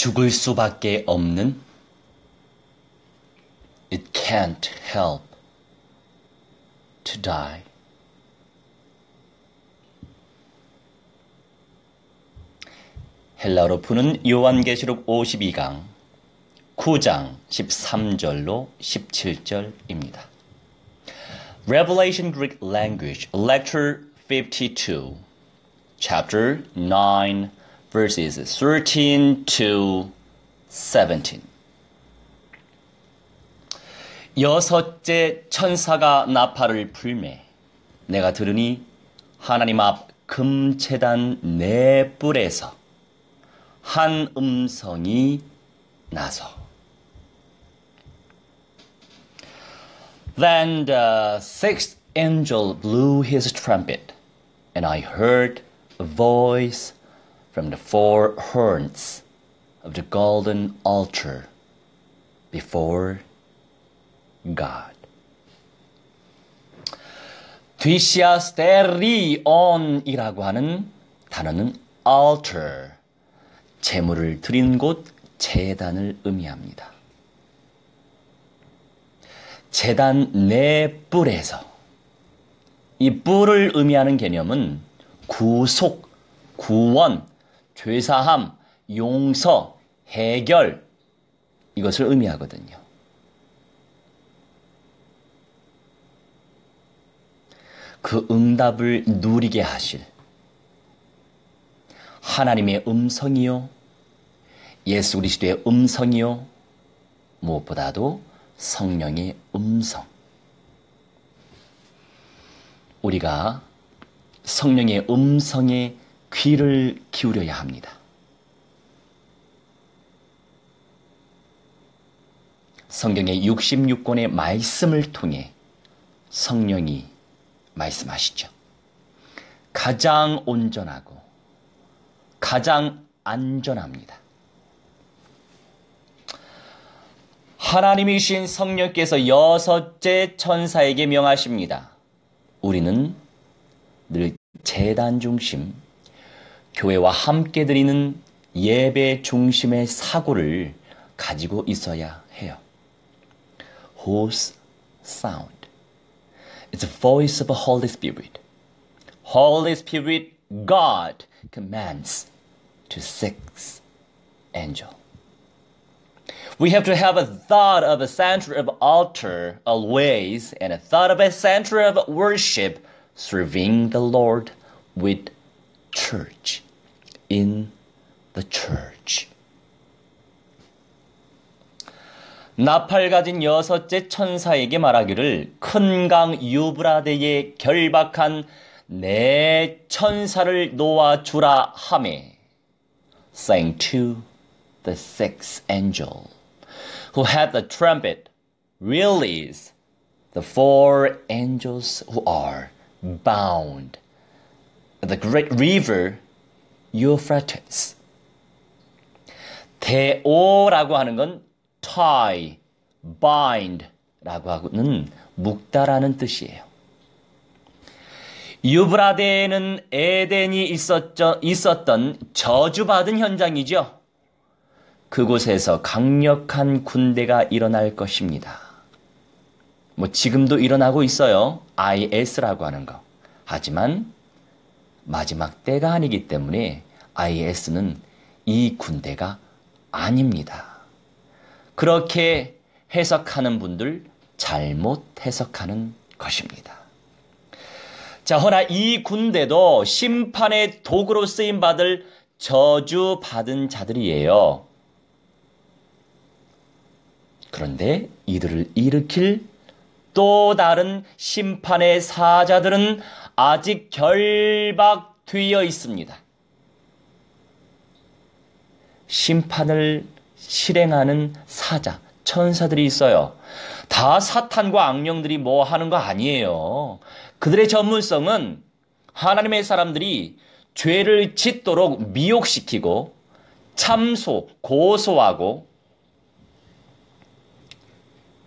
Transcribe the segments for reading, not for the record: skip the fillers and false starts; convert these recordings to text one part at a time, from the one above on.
죽을 수밖에 없는 It can't help to die. 헬라어로 푸는 요한계시록 52강 9장 13절로 17절입니다. Revelation Greek Language, Lecture 52, Chapter 9, verses 13 to 17. 여섯째 천사가 나팔을 불매 내가 들으니 하나님 앞 금제단 네 뿔에서 한 음성이 나서 Then the sixth angel blew his trumpet, and I heard a voice from the four horns of the golden altar before God. 디시아스테리온이라고 하는 단어는 altar, 제물을 드린 곳, 제단을 의미합니다. 제단 네 뿔에서 이 뿔을 의미하는 개념은 구속, 구원, 죄사함, 용서, 해결 이것을 의미하거든요. 그 응답을 누리게 하실 하나님의 음성이요, 예수 그리스도의 음성이요, 무엇보다도 성령의 음성. 우리가 성령의 음성에 귀를 기울여야 합니다. 성경의 66권의 말씀을 통해 성령이 말씀하시죠. 가장 온전하고 가장 안전합니다. 하나님이신 성령께서 여섯째 천사에게 명하십니다. 우리는 늘 제단 중심, 교회와 함께 드리는 예배 중심의 사고를 가지고 있어야 해요. Whose sound? It's the voice of the Holy Spirit. Holy Spirit, God commands to six angels. We have to have a thought of a center of altar always and a thought of a center of worship serving the Lord with church, in the church. 나팔 가진 여섯째 천사에게 말하기를 큰 강 유브라데에 결박한 네 천사를 놓아주라 하매 saying to the sixth angel who had the trumpet, release the four angels who are bound at the great river Euphrates. 대오라고 하는 건 tie, bind 라고 하고는 묶다라는 뜻이에요. 유브라데에는 에덴이 있었던 저주받은 현장이죠. 그곳에서 강력한 군대가 일어날 것입니다. 지금도 일어나고 있어요. IS라고 하는 거. 하지만 마지막 때가 아니기 때문에 IS는 이 군대가 아닙니다. 그렇게 해석하는 분들 잘못 해석하는 것입니다. 자, 허나 이 군대도 심판의 도구로 쓰임받을 저주받은 자들이에요. 그런데 이들을 일으킬 또 다른 심판의 사자들은 아직 결박되어 있습니다. 심판을 실행하는 사자, 천사들이 있어요. 다 사탄과 악령들이 뭐 하는 거 아니에요. 그들의 전문성은 하나님의 사람들이 죄를 짓도록 미혹시키고 참소, 고소하고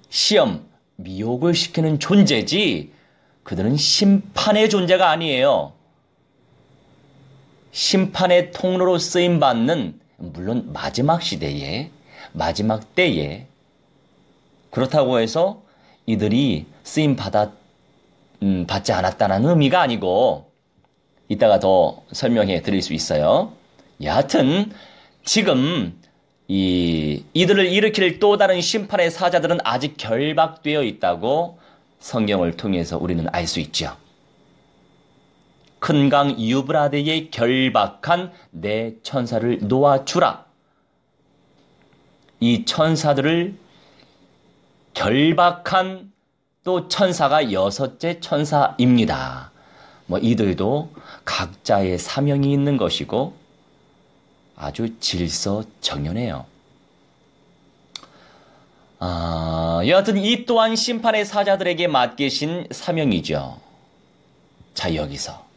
시험, 미혹을 시키는 존재지 그들은 심판의 존재가 아니에요. 심판의 통로로 쓰임받는 물론 마지막 시대에, 마지막 때에, 그렇다고 해서 이들이 쓰임 받지 않았다는 의미가 아니고, 이따가 더 설명해 드릴 수 있어요. 여하튼 지금 이들을 일으킬 또 다른 심판의 사자들은 아직 결박되어 있다고 성경을 통해서 우리는 알 수 있죠. 큰 강 유브라데에 결박한 내 천사를 놓아주라. 이 천사들을 결박한 또 천사가 여섯째 천사입니다. 이들도 각자의 사명이 있는 것이고 아주 질서정연해요. 여하튼 이 또한 심판의 사자들에게 맡기신 사명이죠. 자, 여기서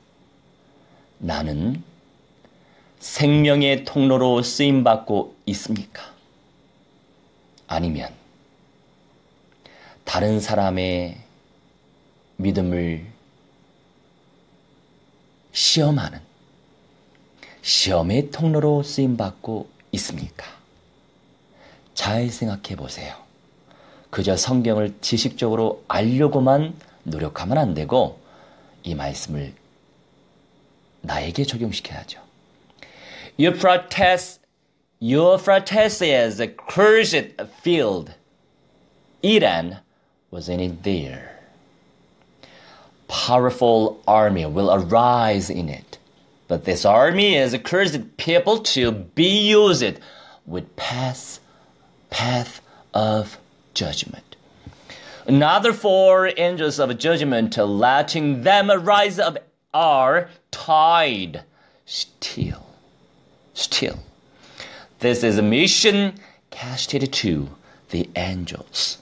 나는 생명의 통로로 쓰임받고 있습니까? 아니면 다른 사람의 믿음을 시험하는 시험의 통로로 쓰임받고 있습니까? 잘 생각해 보세요. 그저 성경을 지식적으로 알려고만 노력하면 안 되고 이 말씀을 나에게 적용시켜야죠. Euphrates is a cursed field. Eden was in it there. Powerful army will arise in it. But this army is a cursed people to be used with path of judgment. Another four angels of judgment letting them arise up are tied still. This is a mission casted to the angels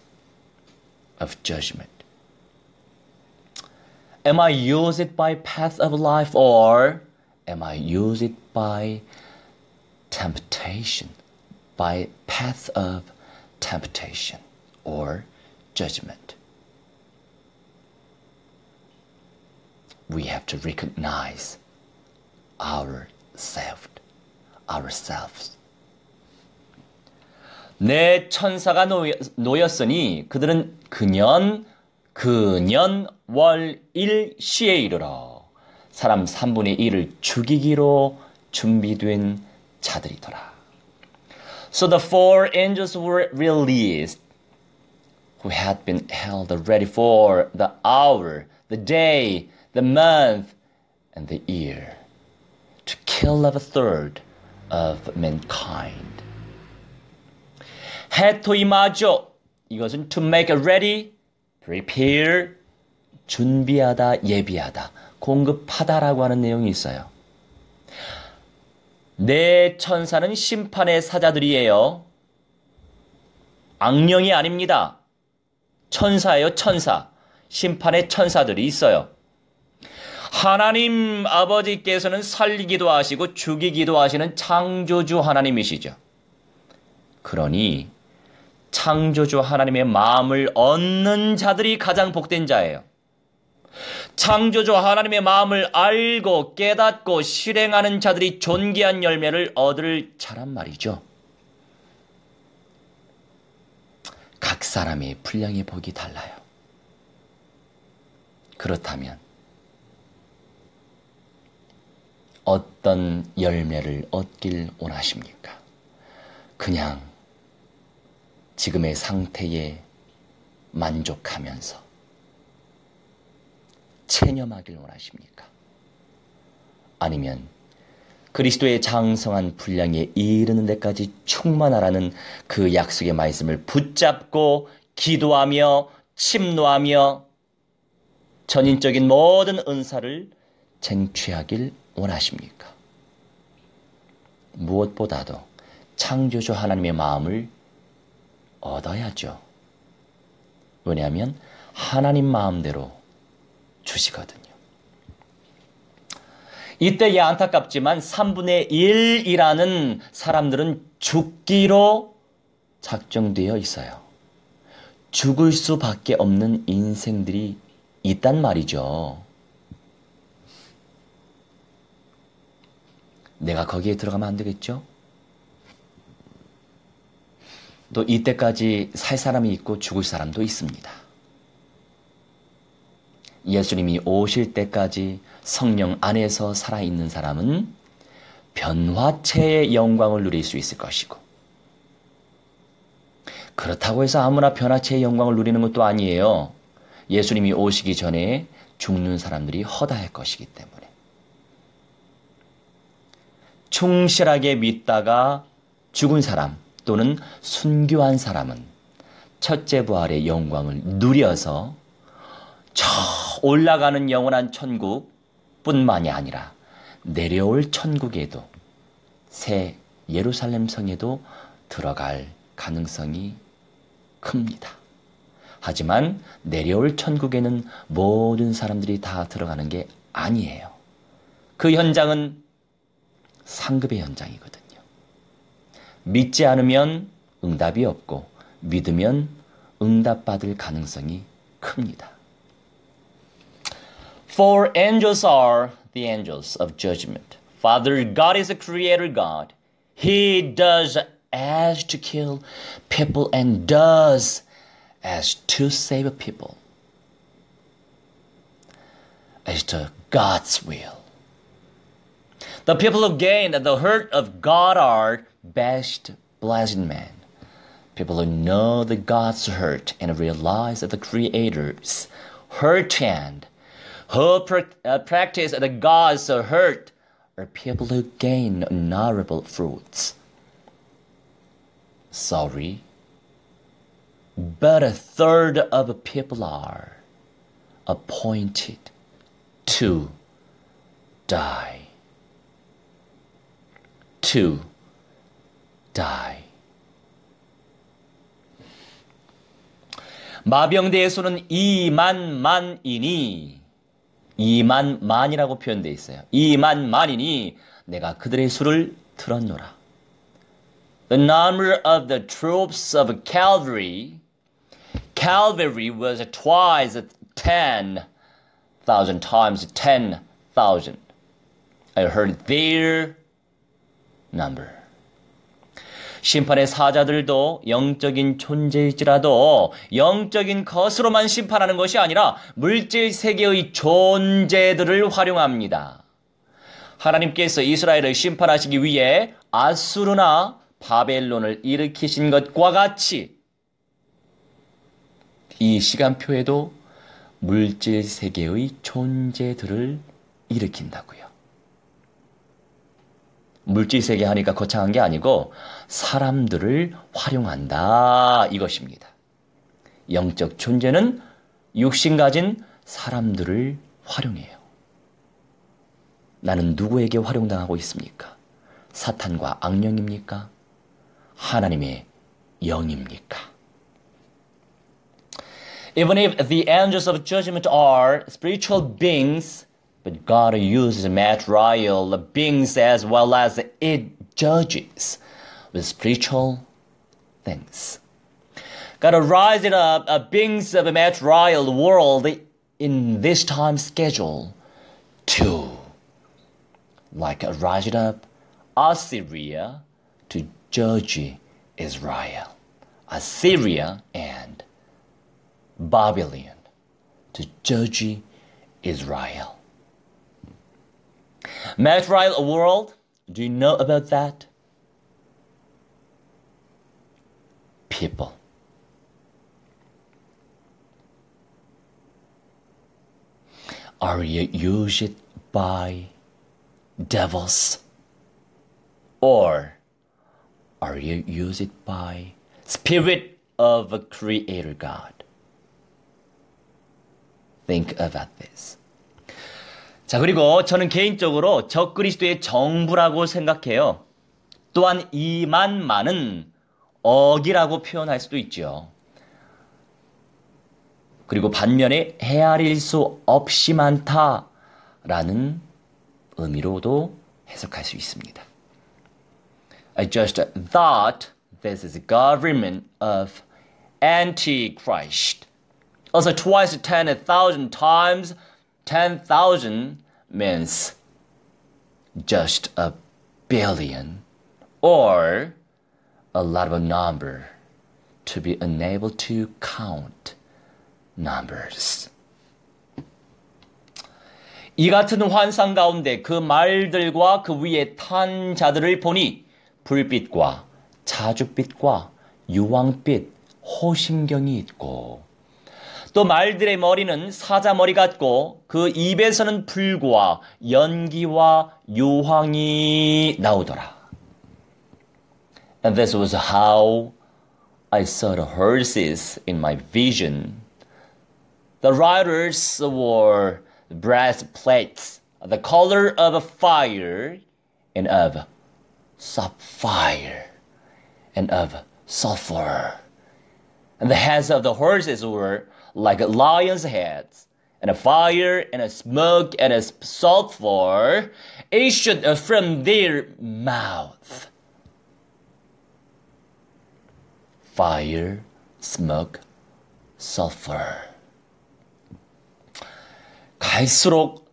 of judgment. Am I used by path of life or am I used by temptation, by path of temptation or judgment? We have to recognize ourselves. 내 천사가 놓였으니 그들은 그년 월 일 시에 이르러 사람 3분의 1을 죽이기로 준비된 자들이더라. So the four angels were released who had been held ready for the hour, the day, the month, and the year to kill a third of mankind. 해토이마죠. 이것은 to make ready, prepare, 준비하다, 예비하다, 공급하다라고 하는 내용이 있어요. 내 천사는 심판의 사자들이에요. 악령이 아닙니다. 천사예요, 천사. 심판의 천사들이 있어요. 하나님 아버지께서는 살리기도 하시고 죽이기도 하시는 창조주 하나님이시죠. 그러니 창조주 하나님의 마음을 얻는 자들이 가장 복된 자예요. 창조주 하나님의 마음을 알고 깨닫고 실행하는 자들이 존귀한 열매를 얻을 자란 말이죠. 각 사람의 분량의 복이 달라요. 그렇다면 어떤 열매를 얻길 원하십니까? 그냥 지금의 상태에 만족하면서 체념하길 원하십니까? 아니면 그리스도의 장성한 분량에 이르는 데까지 충만하라는 그 약속의 말씀을 붙잡고 기도하며 침노하며 전인적인 모든 은사를 쟁취하길 원하십니까? 무엇보다도 창조주 하나님의 마음을 얻어야죠. 왜냐하면 하나님 마음대로 주시거든요. 이때에 안타깝지만 3분의 1이라는 사람들은 죽기로 작정되어 있어요. 죽을 수밖에 없는 인생들이 있단 말이죠. 내가 거기에 들어가면 안 되겠죠? 또 이때까지 살 사람이 있고 죽을 사람도 있습니다. 예수님이 오실 때까지 성령 안에서 살아있는 사람은 변화체의 영광을 누릴 수 있을 것이고, 그렇다고 해서 아무나 변화체의 영광을 누리는 것도 아니에요. 예수님이 오시기 전에 죽는 사람들이 허다할 것이기 때문에. 충실하게 믿다가 죽은 사람 또는 순교한 사람은 첫째 부활의 영광을 누려서 저 올라가는 영원한 천국뿐만이 아니라 내려올 천국에도, 새 예루살렘 성에도 들어갈 가능성이 큽니다. 하지만 내려올 천국에는 모든 사람들이 다 들어가는 게 아니에요. 그 현장은 상급의 현장이거든요. 믿지 않으면 응답이 없고 믿으면 응답받을 가능성이 큽니다. For angels are the angels of judgment. Father God is a creator God. He does as to kill people and does as to save people. As to God's will. The people who gain the hurt of God are best blessed men. People who know the God's hurt and realize the Creator's hurt hand, who practice the God's hurt, are people who gain honorable fruits. Sorry, but a third of people are appointed to die. To die. 마병대의 수는 2만 만이니, 2만 만이라고 표현되어 있어요. 2만 만이니 내가 그들의 수를 들었노라. The number of the troops of cavalry was twice 10,000 times 10,000. I heard their number. 심판의 사자들도 영적인 존재일지라도 영적인 것으로만 심판하는 것이 아니라 물질 세계의 존재들을 활용합니다. 하나님께서 이스라엘을 심판하시기 위해 아수르나 바벨론을 일으키신 것과 같이 이 시간표에도 물질 세계의 존재들을 일으킨다고요. 물질 세계 하니까 거창한 게 아니고 사람들을 활용한다 이것입니다. 영적 존재는 육신 가진 사람들을 활용해요. 나는 누구에게 활용당하고 있습니까? 사탄과 악령입니까? 하나님의 영입니까? Even if the angels of judgment are spiritual beings, but God uses material beings as well as it judges with spiritual things. God rising up beings of a material world in this time schedule to, like rising up Assyria to judge Israel. Assyria and Babylon to judge Israel. Material world, do you know about that? People. Are you used by devils? Or are you used by Spirit of a Creator God? Think about this. 자, 그리고 저는 개인적으로 적그리스도의 정부라고 생각해요. 또한 2만만은 억이라고 표현할 수도 있죠. 그리고 반면에 헤아릴 수 없이 많다라는 의미로도 해석할 수 있습니다. I just thought this is a government of Antichrist. Also twice 10,000 times 10,000 means just a billion or a lot of a number to be unable to count numbers. 이 같은 환상 가운데 그 말들과 그 위에 탄 자들을 보니 불빛과 자줏빛과 유황빛, 호심경이 있고 또 말들의 머리는 사자머리 같고 그 입에서는 불과 연기와 유황이 나오더라. And this was how I saw the horses in my vision. The riders wore breastplates, the color of fire and of sapphire and of sulfur. And the heads of the horses were like lions' heads, and a fire and a smoke and a sulfur issued from their mouth. Fire, smoke, sulfur. 갈수록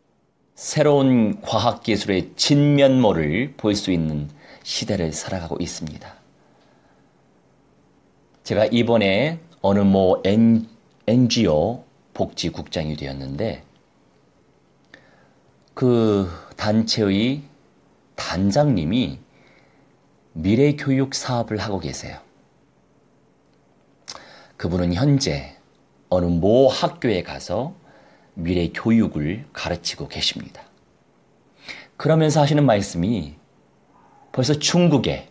새로운 과학기술의 진면모를 볼 수 있는 시대를 살아가고 있습니다. 제가 이번에 어느 NGO 복지국장이 되었는데 그 단체의 단장님이 미래교육 사업을 하고 계세요. 그분은 현재 어느 모 학교에 가서 미래교육을 가르치고 계십니다. 그러면서 하시는 말씀이 벌써 중국에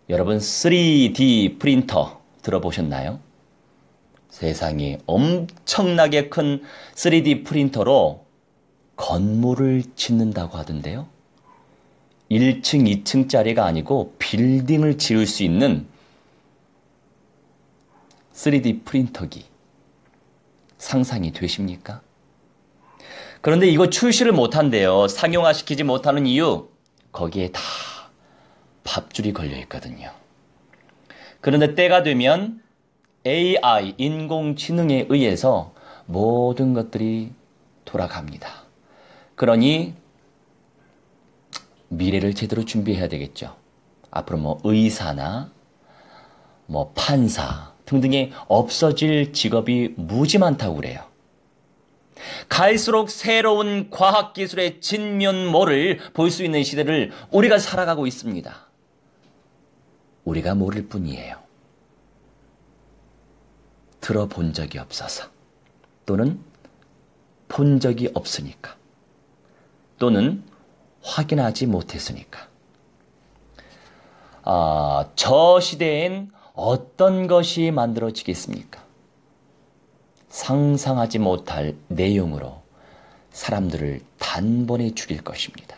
여러분 3D 프린터 들어보셨나요? 세상에 엄청나게 큰 3D 프린터로 건물을 짓는다고 하던데요. 1층, 2층짜리가 아니고 빌딩을 지을 수 있는 3D 프린터기 상상이 되십니까? 그런데 이거 출시를 못한대요. 상용화시키지 못하는 이유, 거기에 다 밥줄이 걸려 있거든요. 그런데 때가 되면 AI, 인공지능에 의해서 모든 것들이 돌아갑니다. 그러니 미래를 제대로 준비해야 되겠죠. 앞으로 의사나 판사 등등의 없어질 직업이 무지 많다고 그래요. 갈수록 새로운 과학기술의 진면모를 볼 수 있는 시대를 우리가 살아가고 있습니다. 우리가 모를 뿐이에요. 들어본 적이 없어서, 또는 본 적이 없으니까, 또는 확인하지 못했으니까. 저 시대엔 어떤 것이 만들어지겠습니까? 상상하지 못할 내용으로 사람들을 단번에 죽일 것입니다.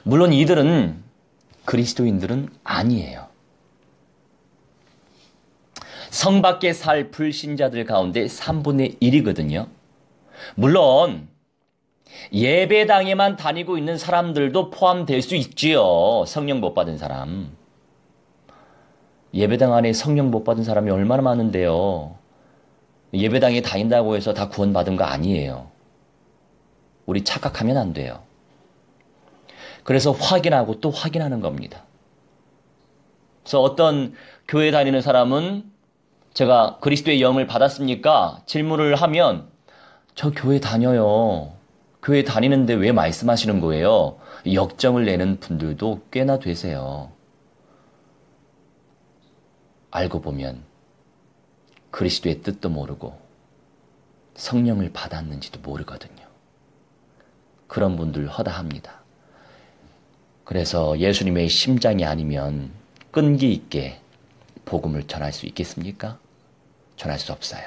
물론 이들은 그리스도인들은 아니에요. 성 밖에 살 불신자들 가운데 3분의 1이거든요. 물론 예배당에만 다니고 있는 사람들도 포함될 수 있지요. 성령 못 받은 사람. 예배당 안에 성령 못 받은 사람이 얼마나 많은데요. 예배당에 다닌다고 해서 다 구원받은 거 아니에요. 우리 착각하면 안 돼요. 그래서 확인하고 또 확인하는 겁니다. 그래서 어떤 교회 다니는 사람은 제가 그리스도의 영을 받았습니까? 질문을 하면 저 교회 다녀요. 교회 다니는데 왜 말씀하시는 거예요? 역정을 내는 분들도 꽤나 되세요. 알고 보면 그리스도의 뜻도 모르고 성령을 받았는지도 모르거든요. 그런 분들 허다합니다. 그래서 예수님의 심장이 아니면 끈기 있게 복음을 전할 수 있겠습니까? 전할 수 없어요.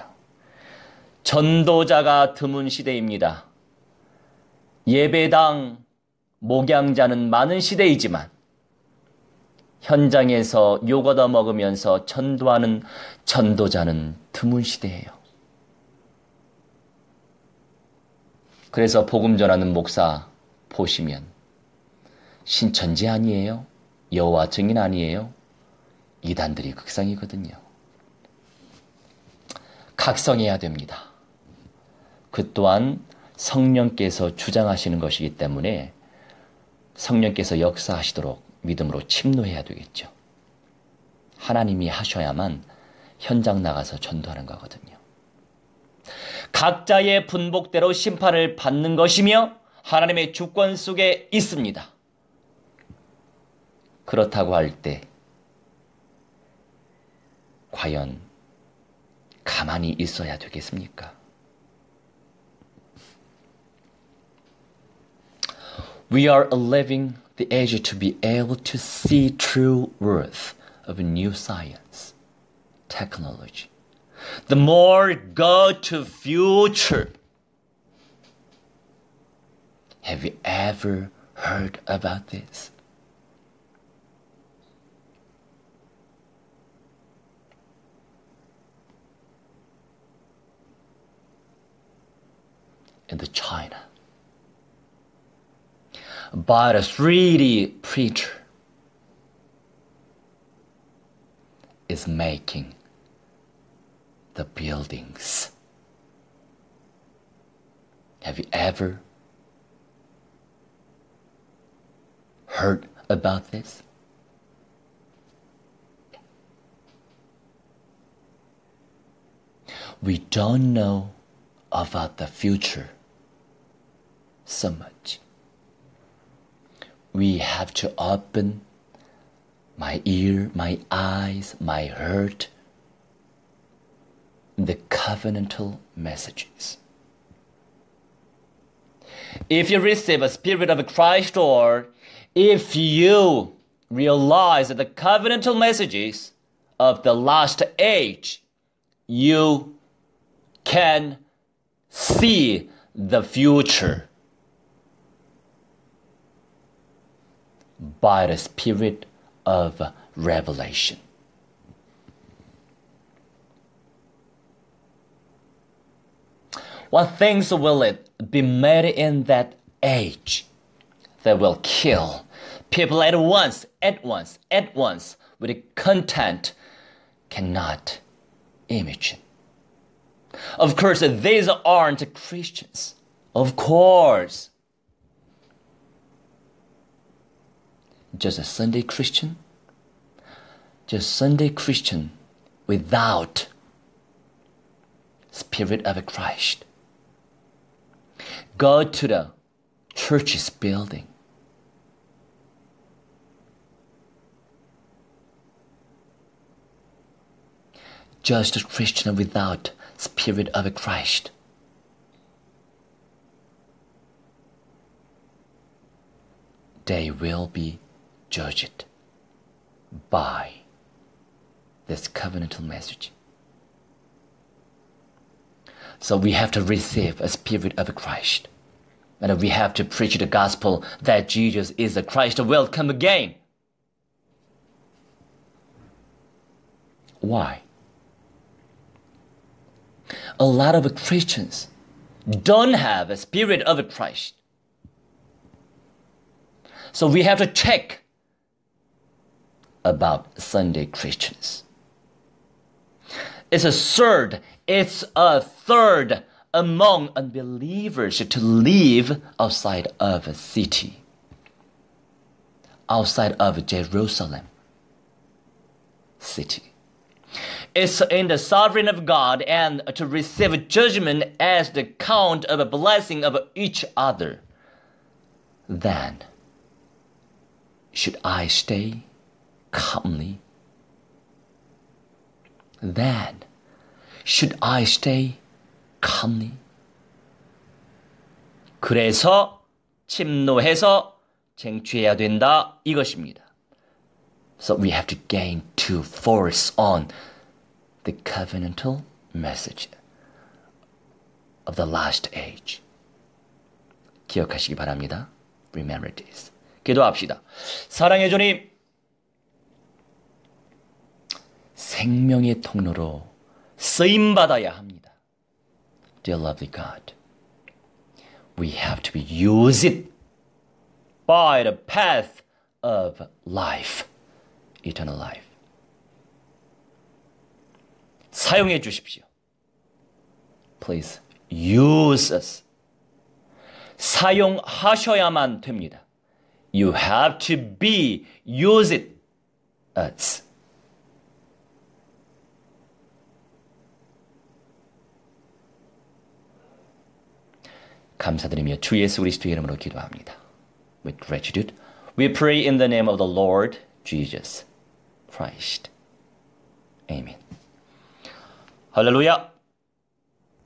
전도자가 드문 시대입니다. 예배당 목양자는 많은 시대이지만 현장에서 욕 얻어 먹으면서 전도하는 전도자는 드문 시대예요. 그래서 복음 전하는 목사 보시면 신천지 아니에요? 여호와 증인 아니에요? 이단들이 극성이거든요. 각성해야 됩니다. 그 또한 성령께서 주장하시는 것이기 때문에 성령께서 역사하시도록 믿음으로 침노해야 되겠죠. 하나님이 하셔야만 현장 나가서 전도하는 거거든요. 각자의 분복대로 심판을 받는 것이며 하나님의 주권 속에 있습니다. 그렇다고 할 때 과연 가만히 있어야 되겠습니까? We are living the age to be able to see true worth of new science, technology. The more go to future. Have you ever heard about this? In the China, but a 3D printer is making the buildings. Have you ever heard about this? We don't know about the future so much. We have to open my ear, my eyes, my heart, the covenantal messages. If you receive a spirit of Christ, or if you realize the covenantal messages of the last age, you can see the future by the spirit of revelation. What things will it be made in that age that will kill people at once with content cannot imagine? Of course, these aren't Christians. Of course. Just a Sunday Christian? Just Sunday Christian without Spirit of Christ. Go to the church's building. Just a Christian without Spirit of Christ. They will be judged by this covenantal message. So we have to receive a spirit of Christ. And we have to preach the gospel that Jesus is the Christ will come again. Why? A lot of Christians don't have a spirit of Christ. So we have to check about Sunday Christians. It's a third among unbelievers to live outside of a city, outside of Jerusalem city. It's in the sovereign of God and to receive judgment as the count of a blessing of each other. Then, should I stay calmly? Then, should I stay calmly? 그래서 침노해서 쟁취해야 된다 이것입니다. So we have to gain to force on the covenantal message of the last age. 기억하시기 바랍니다. Remember this. 기도합시다. 사랑의 주님, 생명의 통로로 쓰임받아야 합니다. Dear lovely God, we have to be used by the path of life, eternal life. 사용해 주십시오. Please use us. 사용하셔야만 됩니다. You have to be. Use it. Us. 감사드리며 주 예수 그리스도의 이름으로 기도합니다. With gratitude, we pray in the name of the Lord Jesus Christ. Amen. 할렐루야.